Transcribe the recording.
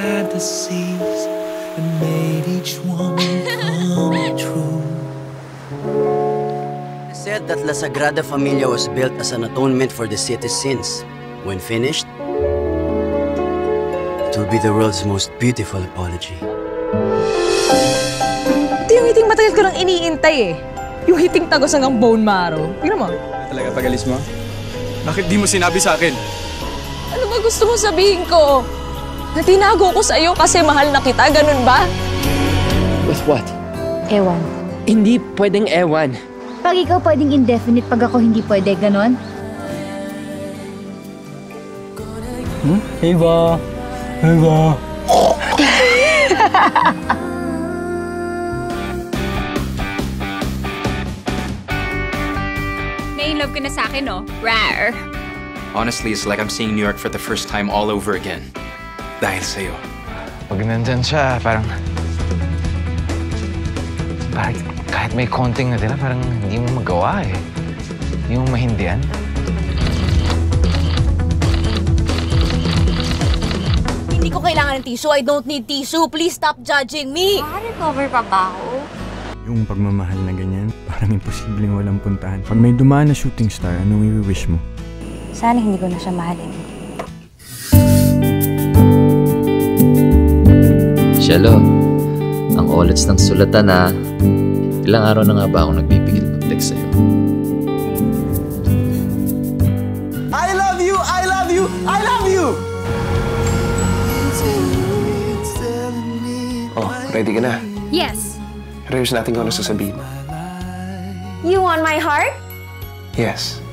fantasies and made each one come true. They said that La Sagrada Familia was built as an atonement for the city's sins. When finished, it will be the world's most beautiful apology. Ito yung hiting matagal ko nang iniintay eh. Yung hiting tagos hanggang bone marrow. Tingnan mo. Talaga pag-alis mo? Bakit di mo sinabi sa akin? Ano ba gusto mo sabihin ko? Na tinago ko sa'yo kasi mahal na kita, ganun ba? With what? Ewan. Hindi pwedeng ewan. Pag ikaw pwedeng indefinite, pag ako hindi pwede, ganon? Eva! Eva! Na-inlove ka na sa akin, no? Rar! Honestly, it's like I'm seeing New York for the first time all over again. Dahil sa'yo. Pag nandyan siya, parang kahit may konting natira, parang hindi mo magawa eh. Hindi mo mahindihan. Hindi ko kailangan ng tissue. I don't need tissue. Please stop judging me. Maka-recover pa ba ako? Yung pagmamahal na ganyan, parang imposibleng walang puntahan. Pag may dumaan na shooting star, anong i-wish mo? Sana hindi ko na siya mahalin. Shelo, ang olits ng sulatan na. Ilang araw na nga ba akong nagbibigil mag-text sa'yo? I love you! I love you! I love you! Oh, ready ka na? Yes. Pero ayos natin kung ano sasabihin. You want my heart? Yes.